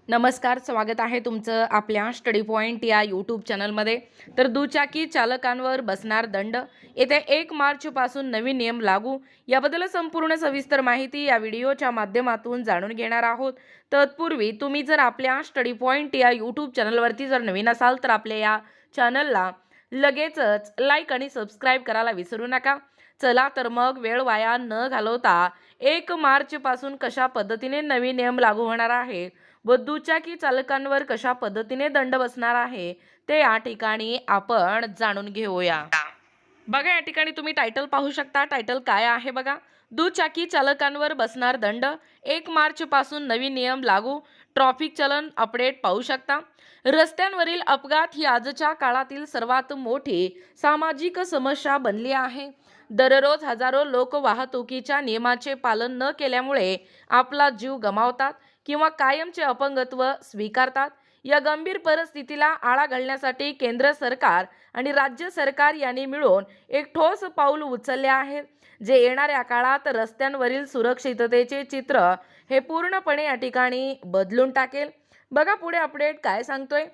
नमस्कार, स्वागत आहे तुमचं आपल्या स्टडी पॉइंट या यूट्यूब चॅनलमध्ये. तर दुचाकी चालकांवर बसणार दंड, येत्या 1 मार्चपासून नवीन नियम लागू, याबद्दल संपूर्ण सविस्तर माहिती या व्हिडिओच्या माध्यमातून जाणून घेणार आहोत. तत्पूर्वी तुम्ही जर आपल्या स्टडी पॉइंट या यूट्यूब चॅनलवरती जर नवीन असाल तर आपल्या या चॅनलला लगेचच लाईक आणि सबस्क्राईब करायला विसरू नका. चला तर मग वेळ वाया न घालवता 1 मार्चपासून कशा पद्धतीने नवीन नियम लागू होणार आहे व दुचाकी चालकांवर कशा पद्धतीने दंड बसणार आहे ते या ठिकाणी आपण जाणून घेऊया. बघा, या ठिकाणी तुम्ही टायटल पाहू शकता. टायटल काय आहे बघा, दुचाकी चालकांवर बसणार दंड, 1 मार्च पासून नवीन नियम लागू, ट्रॅफिक चलन अपडेट पाहू शकता. रस्त्यांवरील अपघात ही आजच्या काळातील सर्वात मोठी सामाजिक समस्या बनली आहे. दररोज हजारो लोक वाहतुकीच्या नियमाचे पालन न केल्यामुळे आपला जीव गमावतात किंवा कायमचे अपंगत्व स्वीकारतात. या गंभीर परिस्थितीला आळा घालण्यासाठी केंद्र सरकार आणि राज्य सरकार यांनी मिळून एक ठोस पाऊल उचलले आहे, जे येणाऱ्या काळात रस्त्यांवरील सुरक्षिततेचे चित्र हे पूर्णपणे या ठिकाणी बदलून टाकेल. बघा पुढे अपडेट काय सांगतोय.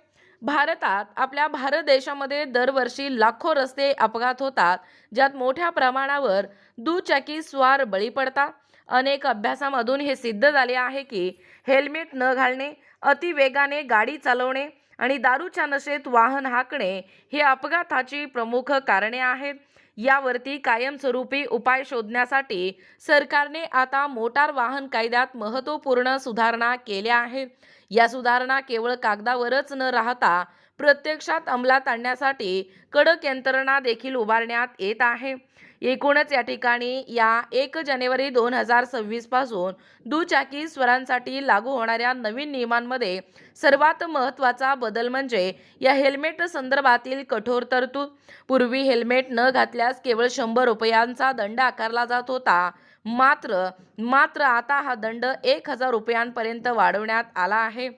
आपल्या भारत देशामध्ये दरवर्षी लाखो रस्ते अपघात होतात, ज्यात मोठ्या प्रमाणावर दुचाकी स्वार बळी पडतात. अनेक अभ्यासामधून हे सिद्ध झाले आहे की हेल्मेट न घालणे, अति वेगाने गाडी चालवणे आणि दारूच्या नशेत वाहन हाकणे हे अपघाताची प्रमुख कारणे आहेत. यावरती कायमस्वरूपी उपाय शोधण्यासाठी सरकारने आता मोटार वाहन कायद्यात महत्त्वपूर्ण सुधारणा केल्या आहेत. या सुधारणा केवळ कागदावरच न राहता प्रत्यक्षात अंमलात आणण्यासाठी कडक यंत्रणा देखील उभारण्यात येत आहे. एकूणच या ठिकाणी या 1 जानेवारी 2026 पासून दुचाकी स्वारांसाठी लागू होणाऱ्या नवीन नियमांमध्ये सर्वात महत्त्वाचा बदल म्हणजे या हेल्मेट संदर्भातील कठोर तरतूद. पूर्वी हेल्मेट न घातल्यास केवळ 100 रुपयांचा दंड आकारला जात होता. मात्र आता हा दंड 1000 रुपयांपर्यंत वाढवण्यात आला आहे.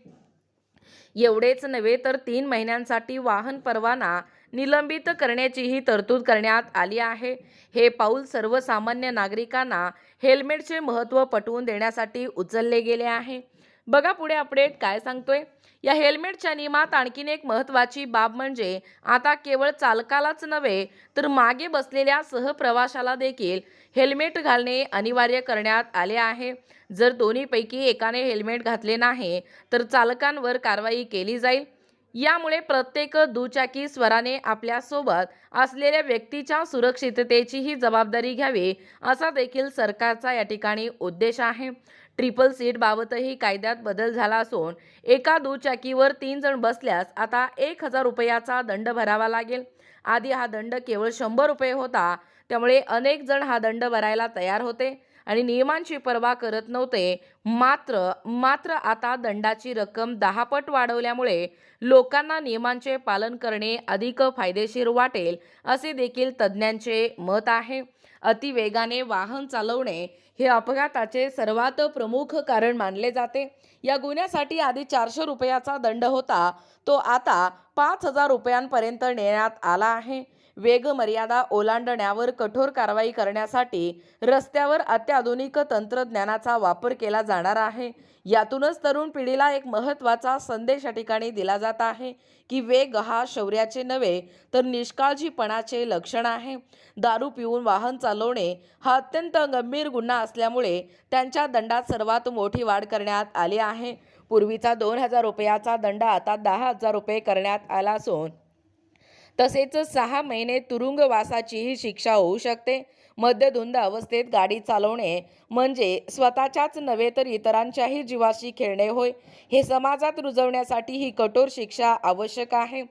एवढेच नव्हे तर 3 महिन्यांसाठी वाहन परवाना निलंबित करण्याचीही तरतूद करण्यात आली आहे. हे पाऊल सर्वसामान्य नागरिकांना हेल्मेटचे महत्त्व पटवून देण्यासाठी उचलले गेले आहे. बघा पुढे अपडेट काय सांगतोय. या हेल्मेटच्या नियमात आणखीन एक महत्त्वाची बाब म्हणजे आता केवळ चालकालाच नव्हे तर मागे बसलेल्या सहप्रवाशाला देखील हेल्मेट घालणे अनिवार्य करण्यात आले आहे. जर दोन्हीपैकी एकाने हेल्मेट घातले नाही तर चालकांवर कारवाई केली जाईल. यामुळे प्रत्येक दुचाकी स्वाराने आपल्यासोबत असलेल्या व्यक्तीच्या सुरक्षिततेचीही जबाबदारी घ्यावी, असा देखील सरकारचा या ठिकाणी उद्देश आहे. ट्रिपल सीट बाबतही कायद्यात बदल झाला असून एका दुचाकीवर 3 जण बसल्यास आता 1000 रुपयाचा दंड भरावा लागेल. आधी हा दंड केवळ 100 रुपये होता, त्यामुळे अनेक जण हा दंड भरायला तयार होते आणि नियमांची पर्वा करत नव्हते. मात्र आता दंडाची रक्कम 10 पट वाढवल्यामुळे लोकांना नियमांचे पालन करणे अधिक फायदेशीर वाटेल, असे देखील तज्ज्ञांचे मत आहे. अतिवेगाने वाहन चालवणे हे अपघाताचे सर्वात प्रमुख कारण मानले जाते. या गुन्ह्यासाठी आधी 400 रुपयाचा दंड होता, तो आता 5000 रुपयांपर्यंत नेण्यात आला आहे. वेग मर्यादा ओलांडण्यावर कठोर कारवाई करण्यासाठी रस्त्यावर अत्याधुनिक तंत्रज्ञानाचा वापर केला जाणार आहे. यातूनच तरुण पिढीला एक महत्त्वाचा संदेश या ठिकाणी दिला जात आहे की वेग हा शौर्याचे नव्हे तर निष्काळजीपणाचे लक्षण आहे. दारू पिऊन वाहन चालवणे हा अत्यंत गंभीर गुन्हा असल्यामुळे त्यांच्या दंडात सर्वात मोठी वाढ करण्यात आली आहे. पूर्वीचा 2000 रुपयाचा दंड आता 10,000 रुपये करण्यात आला असून तसेच 6 महिने तुरुंगवासाचीही शिक्षा होऊ शकते. मद्यधुंद अवस्थेत गाडी चालवणे म्हणजे स्वतःच्याच नव्हे तर इतरांच्याही जीवाशी खेळणे होय. हे समाजात रुजवण्यासाठी ही कठोर शिक्षा आवश्यक आहे.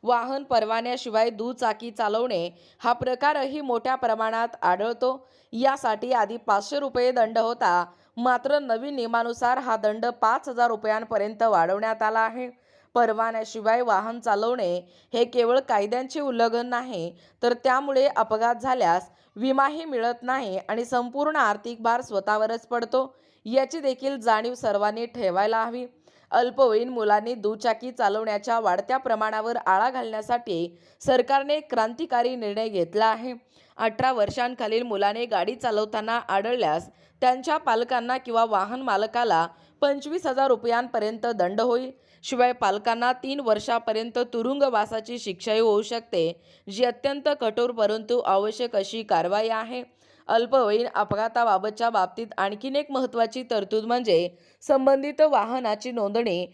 वाहन परवान्याशिवाय दुचाकी चालवणे हा प्रकारही मोठ्या प्रमाणात आढळतो. यासाठी आधी 500 रुपये दंड होता, मात्र नवीन नियमानुसार हा दंड 5000 रुपयांपर्यंत वाढवण्यात आला आहे. परवान्याशिवाय वाहन चालवणे हे केवळ कायद्यांचे उल्लंघन नाही, तर त्यामुळे अपघात झाल्यास विमाही मिळत नाही आणि संपूर्ण आर्थिक भार स्वतःवरच पडतो. याची देखील जाणीव सर्वांनी ठेवायला हवी. अल्पवयीन मुलांनी दुचाकी चालवण्याच्या वाढत्या प्रमाणावर आळा घालण्यासाठी सरकारने क्रांतिकारी निर्णय घेतला आहे. 18 वर्षांखालील मुलाने गाडी चालवताना आढळल्यास त्यांच्या पालकांना किंवा वाहन मालकाला 25,000 रुपयांपर्यंत दंड होईल. शिवाय पालकांना 3 वर्षापर्यंत तुरुंगवासाची शिक्षाही होऊ शकते, जी अत्यंत कठोर परंतु आवश्यक अशी कारवाई आहे. अल्पवयीन अपघाताबाबतच्या बाबतीत आणखीन एक महत्त्वाची तरतूद म्हणजे संबंधित वाहनाची नोंदणी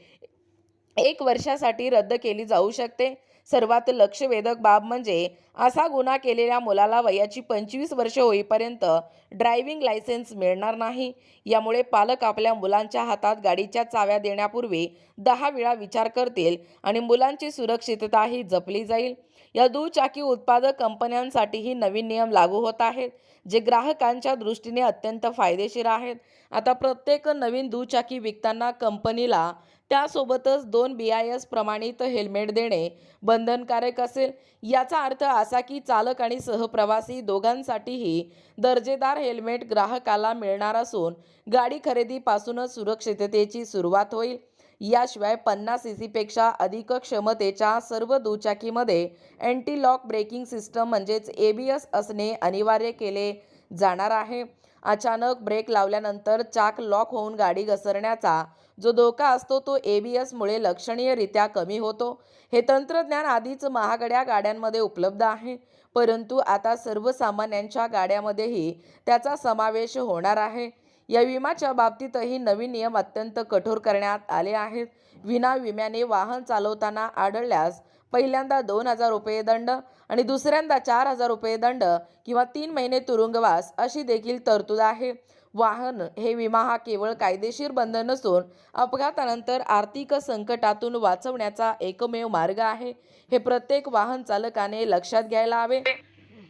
1 वर्षासाठी रद्द केली जाऊ शकते. सर्वात लक्षवेधक बाब म्हणजे असा गुन्हा केलेल्या मुलाला वयाची 25 वर्षे होईपर्यंत ड्रायव्हिंग लायसेन्स मिळणार नाही. यामुळे पालक आपल्या मुलांच्या हातात गाडीच्या चाव्या देण्यापूर्वी 10 वेळा विचार करतील आणि मुलांची सुरक्षितताही जपली जाईल. या दुचाकी उत्पादक कंपन्यांसाठीही नवीन नियम लागू होत आहेत, जे ग्राहकांच्या दृष्टीने अत्यंत फायदेशीर आहेत. आता प्रत्येक नवीन दुचाकी विकताना कंपनीला त्यासोबतच 2 BIS प्रमाणित हेल्मेट देणे बंधनकारक असेल. याचा अर्थ असा की चालक आणि सहप्रवासी दोघांसाठीही दर्जेदार हेल्मेट ग्राहकाला मिळणार असून गाडी खरेदीपासूनच सुरक्षिततेची सुरुवात होईल. याशिवाय 50 सीसीपेक्षा अधिक क्षमतेच्या सर्व दुचाकीमध्ये अँटी लॉक ब्रेकिंग सिस्टम म्हणजेच ABS असणे अनिवार्य केले जाणार आहे. अचानक ब्रेक लावल्यानंतर चाक लॉक होऊन गाडी घसरण्याचा जो धोका असतो तो ABS मुळे लक्षणीयरित्या कमी होतो. हे तंत्रज्ञान आधीच महागड्या गाड्यांमध्ये उपलब्ध आहे, परंतु आता सर्वसामान्यांच्या गाड्यांमध्येही त्याचा समावेश होणार आहे. या विम्याच्या बाबतीतही नवीन नियम अत्यंत कठोर करण्यात आले आहेत. विना विम्याने वाहन चालवताना आढळल्यास पहिल्यांदा 2,000 रुपये दंड आणि दुसऱ्यांदा 4,000 रुपये दंड किंवा 3 महिने तुरुंगवास अशी देखील तरतूद आहे. वाहन हे विमा हा केवळ कायदेशीर बंध नसून अपघातानंतर आर्थिक संकटातून वाचवण्याचा एकमेव मार्ग आहे. हे प्रत्येक वाहन चालकाने लक्षात घ्यायला हवे.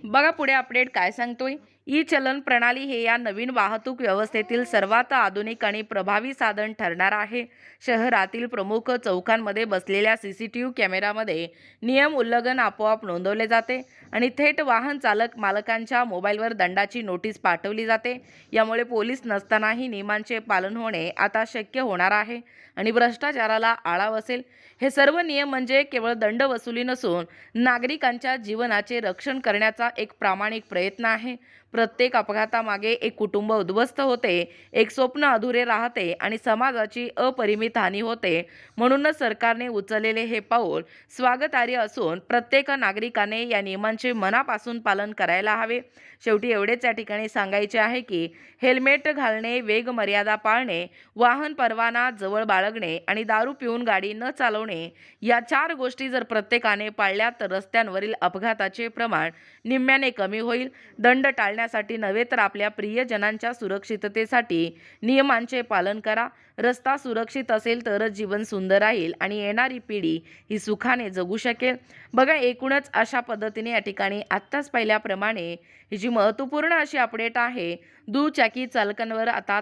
बघा पुढे अपडेट काय सांगतोय. ई-चलन प्रणाली हे या नवीन वाहतूक व्यवस्थेतील सर्वात आधुनिक आणि प्रभावी साधन ठरणार आहे. शहरातील प्रमुख चौकांमध्ये बसलेल्या CCTV कॅमेऱ्यामध्ये नियम उल्लंघन आपोआप नोंदवले जाते आणि थेट वाहन चालक मालकांच्या मोबाईलवर दंडाची नोटीस पाठवली जाते. यामुळे पोलीस नसतानाही नियमांचे पालन होणे आता शक्य होणार आहे आणि भ्रष्टाचाराला आळा बसेल. हे सर्व नियम म्हणजे केवळ दंड वसुली नसून नागरिकांच्या जीवनाचे रक्षण करण्याचा एक प्रामाणिक प्रयत्न आहे. प्रत्येक अपघातामागे एक कुटुंब उद्ध्वस्त होते, एक स्वप्न अधुरे राहते आणि समाजाची अपरिमित हानी होते. म्हणूनच सरकारने उचललेले हे पाऊल स्वागतार्ह असून प्रत्येक नागरिकाने या नियमांचे मनापासून पालन करायला हवे. शेवटी एवढेच या ठिकाणी सांगायचे आहे की हेल्मेट घालणे, वेग मर्यादा पाळणे, वाहन परवाना जवळ बाळगणे आणि दारू पिऊन गाडी न चालवणे या 4 गोष्टी जर प्रत्येकाने पाळल्या तर रस्त्यांवरील अपघाताचे प्रमाण निम्म्याने कमी होईल. दंड टाळण्यासाठी नव्हे तर आपल्या प्रियजनांच्या सुरक्षिततेसाठी नियमांचे पालन करा. रस्ता सुरक्षित असेल तरच जीवन सुंदर राहील आणि येणारी पिढी ही सुखाने जगू शकेल. बघा एकूणच अशा पद्धतीने या ठिकाणी आत्ताच पाहिल्याप्रमाणे ही जी महत्त्वपूर्ण अशी अपडेट आहे, दुचाकी चालकांवर आता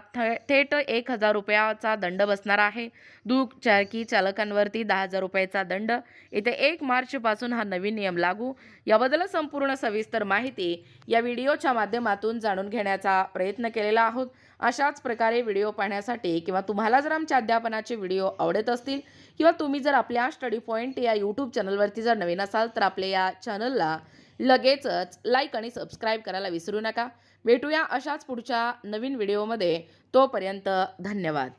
थेट 1,000 रुपयाचा दंड बसणार आहे. दुचाकी चालकांवरती 10,000 रुपयाचा दंड. येत्या 1 मार्चपासून हा नवीन नियम लागू. याबद्दल संपूर्ण सविस्तर माहिती या व्हिडिओच्या माध्यमातून जाणून घेण्याचा प्रयत्न केलेला आहोत. अशाच प्रकारे व्हिडिओ पाहण्यासाठी किंवा तुम्हाला जर आमच्या अध्यापनाचे व्हिडिओ आवडत असतील किंवा तुम्ही जर आपल्या स्टडी पॉईंट या यूट्यूब चॅनलवरती जर नवीन असाल तर आपल्या या चॅनलला लगेचच लाईक आणि सबस्क्राईब करायला विसरू नका. भेटूया अशाच पुढच्या नवीन व्हिडिओमध्ये. तोपर्यंत धन्यवाद.